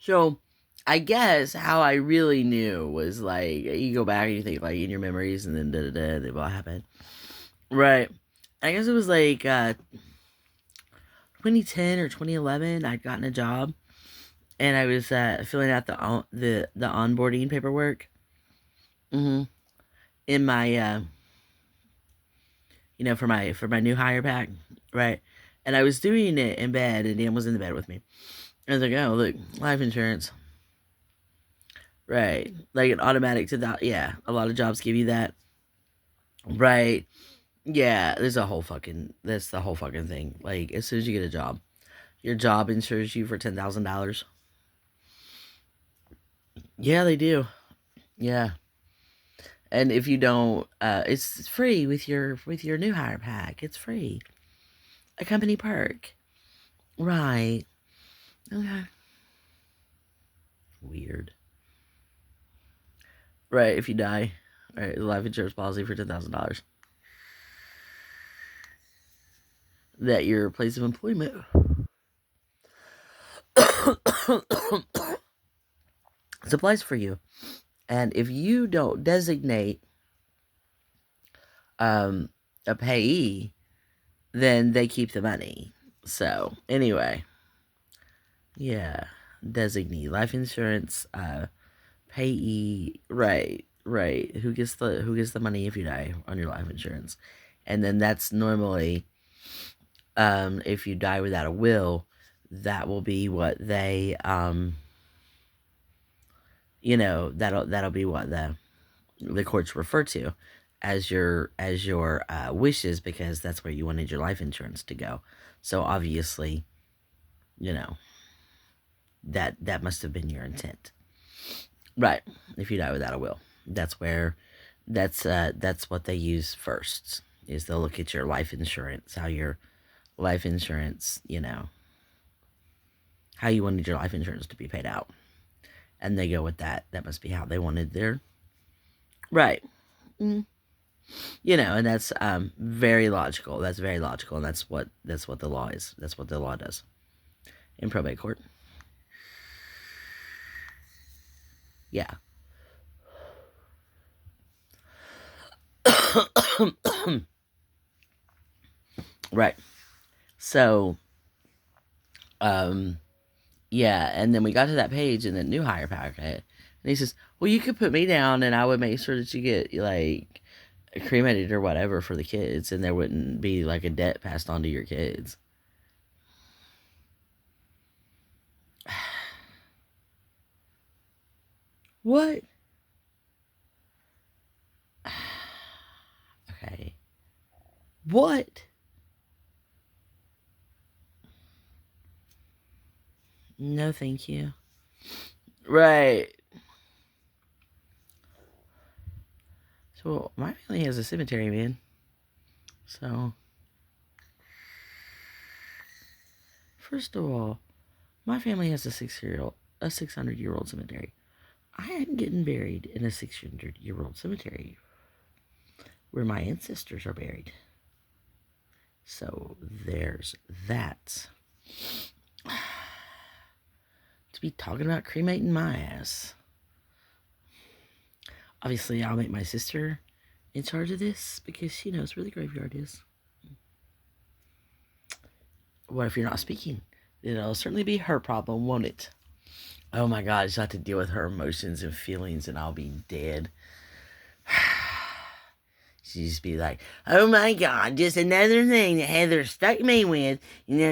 So, I guess how I really knew was like you go back and you think like in your memories, and then then what happened, right? I guess it was like 2010 or 2011. I'd gotten a job, and I was filling out the onboarding paperwork. hmm in my for my new hire pack, right? And I was doing it in bed, and Dan was in the bed with me. I was like, oh look, life insurance, right? Like an automatic to that. Yeah, a lot of jobs give you that, right? Yeah, that's the whole fucking thing. Like as soon as you get a job, your job insures you for $10,000. Yeah, they do. Yeah, and if you don't, it's free with your new hire pack. It's free, a company perk, right? Okay, weird. Right, if you die, right, the life insurance policy for $10,000. That your place of employment supplies for you. And if you don't designate um, a payee, then they keep the money. So, anyway, yeah, designee life insurance, payee, right, right. Who gets the money if you die on your life insurance? And then that's normally if you die without a will, that will be what they that'll be what the courts refer to as your wishes, because that's where you wanted your life insurance to go. So obviously, you know that must have been your intent, right? If you die without a will, that's where that's what they use first. Is they'll look at your life insurance, how your life insurance, how you wanted your life insurance to be paid out, and they go with that. That must be how they wanted their right. Mm. And that's very logical. That's very logical, and that's what the law is. That's what the law does in probate court. Yeah. Right. So, um, yeah, and then we got to that page in the new hire packet, and he says, "Well, you could put me down, and I would make sure that you get like cremated or whatever for the kids, and there wouldn't be like a debt passed on to your kids." What? Okay. What? No, thank you. Right. So my family has a cemetery, man. So first of all, my family has a 600-year-old cemetery. I am getting buried in a 600-year-old cemetery where my ancestors are buried. So there's that. To be talking about cremating my ass. Obviously, I'll make my sister in charge of this because she knows where the graveyard is. What if you're not speaking? It'll certainly be her problem, won't it? Oh my god, I just have to deal with her emotions and feelings, and I'll be dead. She'd just be like, oh my god, just another thing that Heather stuck me with.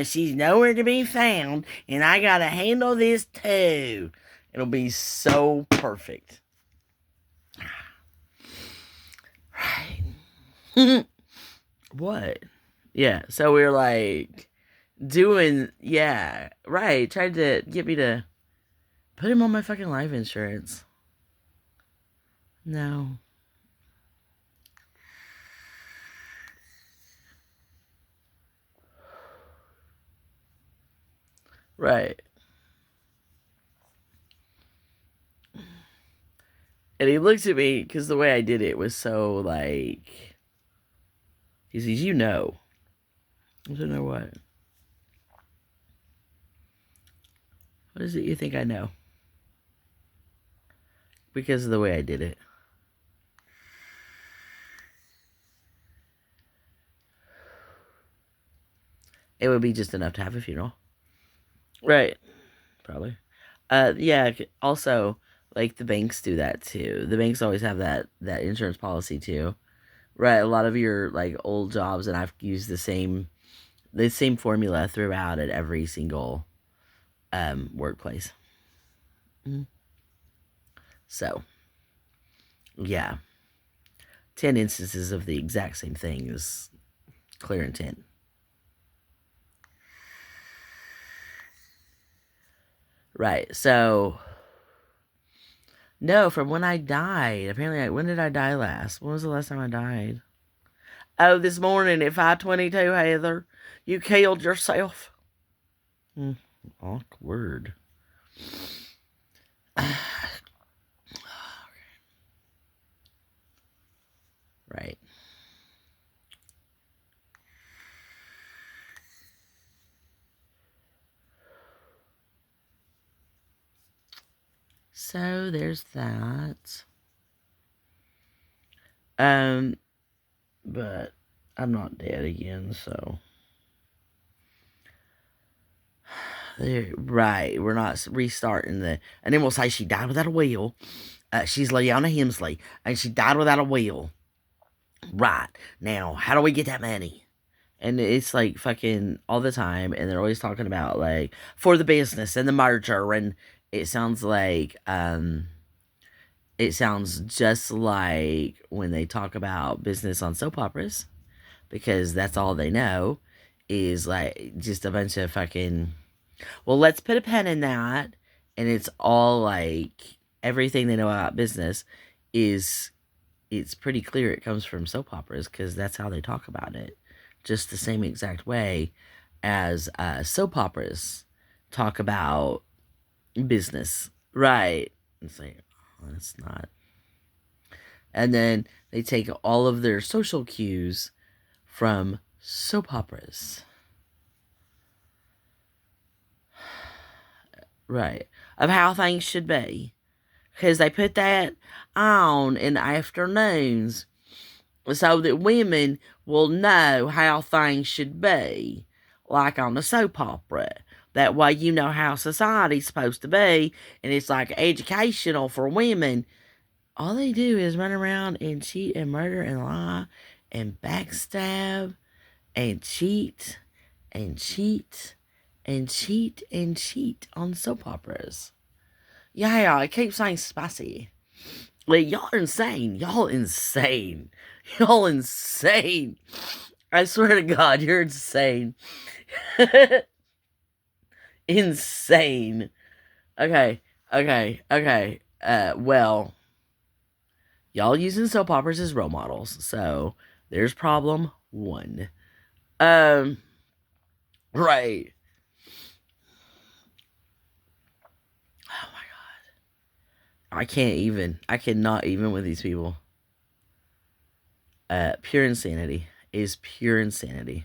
She's nowhere to be found, and I gotta handle this too. It'll be so perfect. Right. What? Yeah, so we are like doing, yeah, right. Tried to get me to put him on my fucking life insurance. No. Right. And he looks at me because the way I did it was so like, he says, you know. I said, know what? What is it you think I know? because of the way I did it. It would be just enough to have a funeral. Right. Probably. Yeah. Also, like the banks do that too. The banks always have that insurance policy too. Right. A lot of your like old jobs, and I've used the same formula throughout at every single workplace. Mhm. So yeah, 10 instances of the exact same thing is clear intent. Right. So no, from when I died. Apparently, when did I die last? When was the last time I died? Oh, this morning at 5:22, Heather. You killed yourself. Awkward. Right. So there's that. Um, but I'm not dead again, so right. We're not restarting and then we'll say she died without a will. She's Leona Hemsley, and she died without a will. Right. Now, how do we get that money? And it's like fucking all the time, and they're always talking about like for the business and the merger, and it sounds like it sounds just like when they talk about business on soap operas, because that's all they know is like just a bunch of fucking, well, let's put a pen in that, and it's all like everything they know about business is, it's pretty clear it comes from soap operas because that's how they talk about it, just the same exact way as soap operas talk about business, right? It's like, oh, it's not. And then they take all of their social cues from soap operas, right? Of how things should be, because they put that on in the afternoons so that women will know how things should be, like on a soap opera. That way, you know how society's supposed to be, and it's like educational for women. All they do is run around and cheat and murder and lie and backstab and cheat and cheat and cheat and cheat on soap operas. Yeah, I keep saying spicy. Like, y'all are insane. Y'all insane. Y'all insane. I swear to God, you're insane. Insane. Okay, okay. Well, y'all using soap operas as role models, so there's problem one. Um, right. Oh my God. I cannot even with these people. Pure insanity is pure insanity.